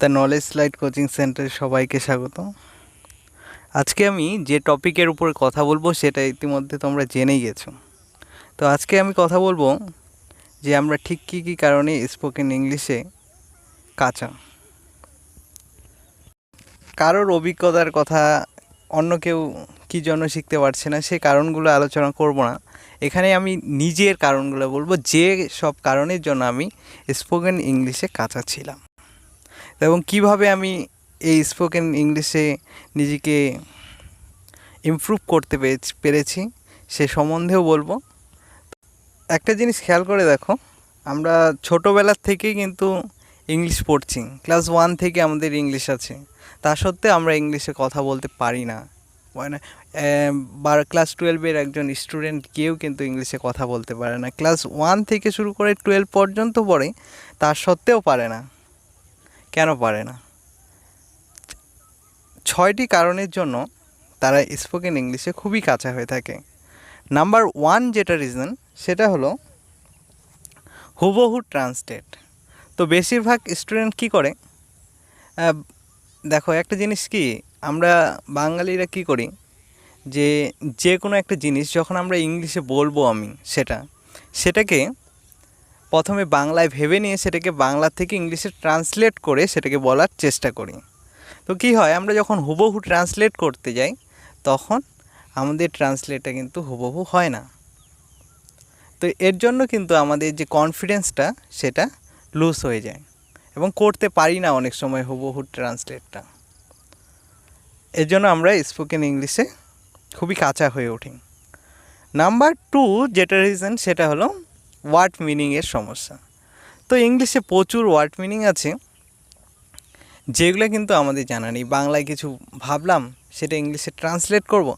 The knowledge light coaching সেন্টারে সবাইকে স্বাগত। আজকে আমি যে টপিকের উপর কথা বলবো সেটা ইতিমধ্যে তোমরা জেনেই গেছো। তো আজকে আমি কথা বলবো যে আমরা ঠিক কী কী কারণে স্পোকেন ইংলিশে কাঁচা। কারোর অভিজ্ঞতার কথা অন্য কেউ কী জন্য শিখতে পারছে না সে কারণগুলো আলোচনা করব না। এখানে আমি নিজের কারণগুলো বলবো, যে সব কারণের জন্য আমি স্পোকেন ইংলিশে কাঁচা ছিলাম এবং কিভাবে আমি এই স্পোকেন ইংলিশে নিজেকে ইমপ্রুভ করতে পেরেছি সে সম্বন্ধেও বলবো। একটা জিনিস খেয়াল করে দেখো, আমরা ছোটোবেলার থেকেই কিন্তু ইংলিশ পড়ছি, ক্লাস 1 থেকে আমাদের ইংলিশ আছে, তা সত্ত্বেও আমরা ইংলিশে কথা বলতে পারি না। মানে ক্লাস 12-এর একজন স্টুডেন্ট কেউ কিন্তু ইংলিশে কথা বলতে পারে না, ক্লাস 1 থেকে শুরু করে 12 পর্যন্ত পড়ে, তার সত্ত্বেও পারে না। কেন পারে না? 6টি কারণের জন্য তারা স্পোকেন ইংলিশে খুবই কাঁচা হয়ে থাকে। নাম্বার 1 যেটা রিজন, সেটা হলো হুবহু ট্রান্সলেট। তো বেশিরভাগ স্টুডেন্ট কী করে, দেখো একটা জিনিস কি, আমরা বাঙালিরা কি করি, যে কোনো একটা জিনিস যখন আমরা ইংলিশে বলবো আমি সেটাকে প্রথমে বাংলায় ভেবে নিয়ে সেটাকে বাংলা থেকে ইংলিশে ট্রান্সলেট করে সেটাকে বলার চেষ্টা করি। তো কী হয়, আমরা যখন হুবহু ট্রান্সলেট করতে যাই তখন আমাদের ট্রান্সলেটটা কিন্তু হুবহু হয় না। তো এর জন্য কিন্তু আমাদের যে কনফিডেন্সটা সেটা লুজ হয়ে যায় এবং করতে পারি না অনেক সময় হুবহু ট্রান্সলেটটা। এর জন্য আমরা স্পোকেন ইংলিশে খুবই কাঁচা হয়ে উঠি। নাম্বার 2 যেটা রিজন, সেটা হলো ওয়ার্ড মিনিংয়ের সমস্যা। তো ইংলিশে প্রচুর ওয়ার্ড মিনিং আছে যেগুলো কিন্তু আমাদের জানা নেই। বাংলায় কিছু ভাবলাম, সেটা ইংলিশে ট্রান্সলেট করব,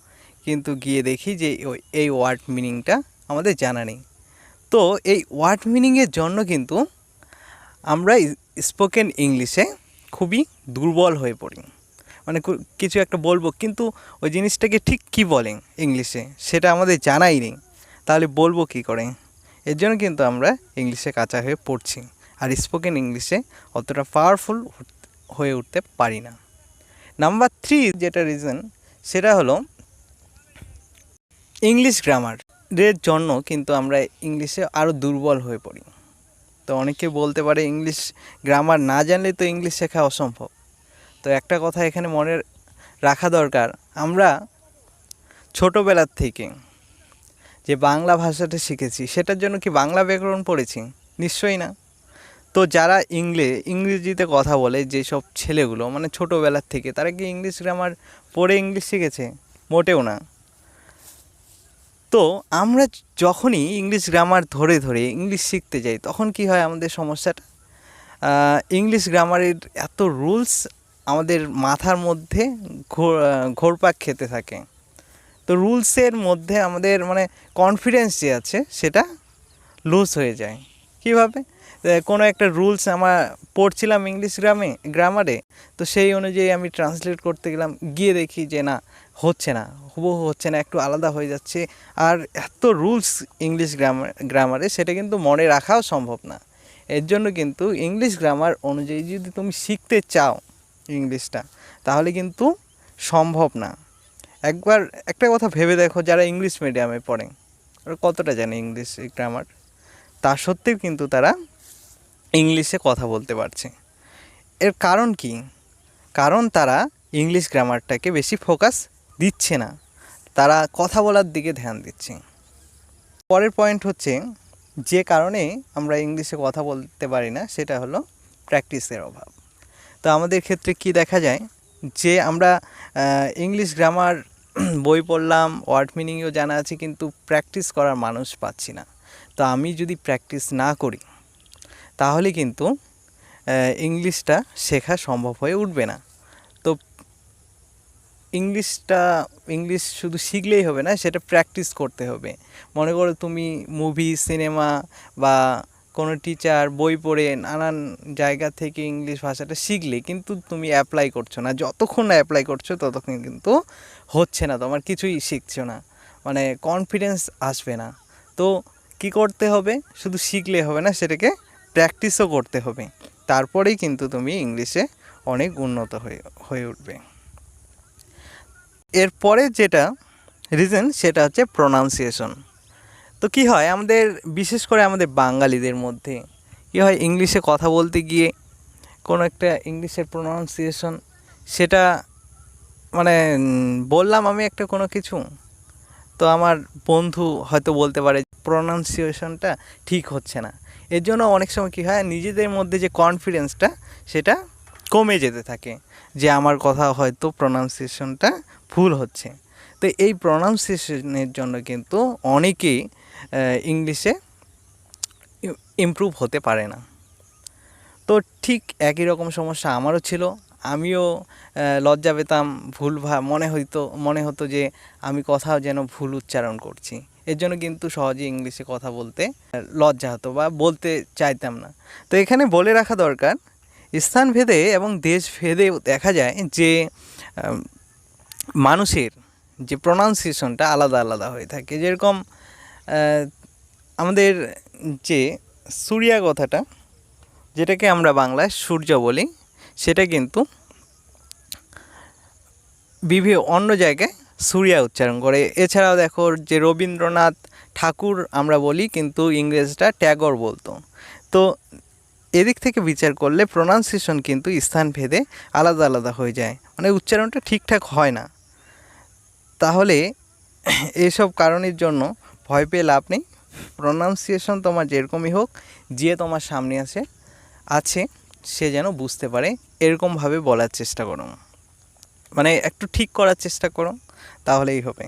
কিন্তু গিয়ে দেখি যে এই ওয়ার্ড মিনিংটা আমাদের জানা নেই। তো এই ওয়ার্ড মিনিংয়ের জন্য কিন্তু আমরা স্পোকেন ইংলিশে খুবই দুর্বল হয়ে পড়ি। মানে কিছু একটা বলবো কিন্তু ওই জিনিসটাকে ঠিক কী বলেন ইংলিশে সেটা আমাদের জানাই নেই, তাহলে বলবো কী করে? এর জন্য কিন্তু আমরা ইংলিশে কাঁচা হয়ে পড়ছি আর স্পোকেন ইংলিশে অতটা পাওয়ারফুল হয়ে উঠতে পারি না। নাম্বার 3 যেটা রিজন, সেটা হলো ইংলিশ গ্রামারের জন্য কিন্তু আমরা ইংলিশে আরও দুর্বল হয়ে পড়ি। তো অনেকে বলতে পারে ইংলিশ গ্রামার না জানলে তো ইংলিশ শেখা অসম্ভব। তো একটা কথা এখানে মনে রাখা দরকার, আমরা ছোটোবেলার থেকে যে বাংলা ভাষাটা শিখেছি সেটার জন্য কি বাংলা ব্যাকরণ পড়েছি? নিশ্চয়ই না। তো যারা ইংরেজিতে কথা বলে যেসব ছেলেগুলো, মানে ছোটোবেলার থেকে, তারা কি ইংলিশ গ্রামার পড়ে ইংলিশ শিখেছে? মোটেও না। তো আমরা যখনই ইংলিশ গ্রামার ধরে ধরে ইংলিশ শিখতে যাই তখন কি হয় আমাদের সমস্যাটা, ইংলিশ গ্রামারের এত রুলস আমাদের মাথার মধ্যে ঘোরপাক খেতে থাকে। তো রুলসের মধ্যে আমাদের মানে কনফিডেন্স যে আছে সেটা লুজ হয়ে যায়। কীভাবে? কোনো একটা রুলস আমার পড়ছিলাম ইংলিশ গ্রামারে, তো সেই অনুযায়ী আমি ট্রান্সলেট করতে গেলাম, গিয়ে দেখি যে না, হচ্ছে না, হুবহু হচ্ছে না, একটু আলাদা হয়ে যাচ্ছে। আর এত রুলস ইংলিশ গ্রামারে সেটা কিন্তু মনে রাখাও সম্ভব না। এর জন্য কিন্তু ইংলিশ গ্রামার অনুযায়ী যদি তুমি শিখতে চাও ইংলিশটা, তাহলে কিন্তু সম্ভব না। একবার একটা কথা ভেবে দেখো, যারা ইংলিশ মিডিয়ামে পড়ে ওরা কতটা জানে ইংলিশ গ্রামার, তা সত্ত্বেও কিন্তু তারা ইংলিশে কথা বলতে পারছে। এর কারণ কি? কারণ তারা ইংলিশ গ্রামারটাকে বেশি ফোকাস দিচ্ছে না, তারা কথা বলার দিকে ধ্যান দিচ্ছে। পরের পয়েন্ট হচ্ছে, যে কারণে আমরা ইংলিশে কথা বলতে পারি না সেটা হলো প্র্যাকটিসের অভাব। তো আমাদের ক্ষেত্রে কি দেখা যায়, যে আমরা ইংলিশ গ্রামার বই পড়লাম, ওয়ার্ড মিনিংও জানা আছে, কিন্তু প্র্যাকটিস করার মানুষ পাচ্ছি না। তো আমি যদি প্র্যাকটিস না করি তাহলে কিন্তু ইংলিশটা শেখা সম্ভব হয়ে উঠবে না। তো ইংলিশ শুধু শিখলেই হবে না, সেটা প্র্যাকটিস করতে হবে। মনে করো তুমি মুভি, সিনেমা বা কোনো টিচার, বই পড়ে নানান জায়গা থেকে ইংলিশ ভাষাটা শিখলে কিন্তু তুমি অ্যাপ্লাই করছো না। যতক্ষণ না অ্যাপ্লাই করছো ততক্ষণ কিন্তু হচ্ছে না, তোমার কিছুই শিখছো না, মানে কনফিডেন্স আসবে না। তো কি করতে হবে? শুধু শিখলে হবে না, সেটাকে প্র্যাকটিসও করতে হবে, তারপরেই কিন্তু তুমি ইংলিশে অনেক উন্নত হয়ে উঠবে। এরপরে যেটা রিজন সেটা হচ্ছে প্রোনাউন্সিয়েশন। তো কী হয় আমাদের, বিশেষ করে আমাদের বাঙালিদের মধ্যে কী হয়, ইংলিশে কথা বলতে গিয়ে কোনো একটা ইংলিশের প্রোনাউন্সিয়েশন সেটা মানে বললাম আমি একটা কোনো কিছু, তো আমার বন্ধু হয়তো বলতে পারে প্রোনাউন্সিয়েশনটা ঠিক হচ্ছে না। এর জন্য অনেক সময় কী হয়, নিজেদের মধ্যে যে কনফিডেন্সটা সেটা কমে যেতে থাকে, যে আমার কথা হয়তো প্রোনাউন্সিয়েশনটা ভুল হচ্ছে। তো এই প্রোনাউন্সিয়েশনের জন্য কিন্তু অনেকেই ইংলিশে ইমপ্রুভ হতে পারে না। তো ঠিক একই রকম সমস্যা আমারও ছিল। আমিও লজ্জা পেতাম, মনে হতো যে আমি কথাও যেন ভুল উচ্চারণ করছি। এর জন্য কিন্তু সহজে ইংলিশে কথা বলতে লজ্জা হতো বা বলতে চাইতাম না। তো এখানে বলে রাখা দরকার, স্থানভেদে এবং দেশভেদে দেখা যায় যে মানুষের যে প্রোনাউন্সিয়েশনটা আলাদা আলাদা হয়ে থাকে। যেরকম আমাদের যে সূর্যা কথাটা, যেটাকে আমরা বাংলায় সূর্য বলি, সেটা কিন্তু অন্য জায়গায় সূর্যা উচ্চারণ করে। এছাড়াও দেখো যে রবীন্দ্রনাথ ঠাকুর আমরা বলি, কিন্তু ইংরেজরা ট্যাগর বলতো। তো এদিক থেকে বিচার করলে প্রোনাউন্সিয়েশন কিন্তু স্থানভেদে আলাদা আলাদা হয়ে যায়, মানে উচ্চারণটা ঠিকঠাক হয় না। তাহলে এইসব কারণের জন্য ভয় পেয়ে লাভ নেই। প্রোনাউন্সিয়েশন তোমার যেরকমই হোক, যে তোমার সামনে আছে সে যেন বুঝতে পারে এরকমভাবে বলার চেষ্টা করো, মানে একটু ঠিক করার চেষ্টা করো, তাহলেই হবে।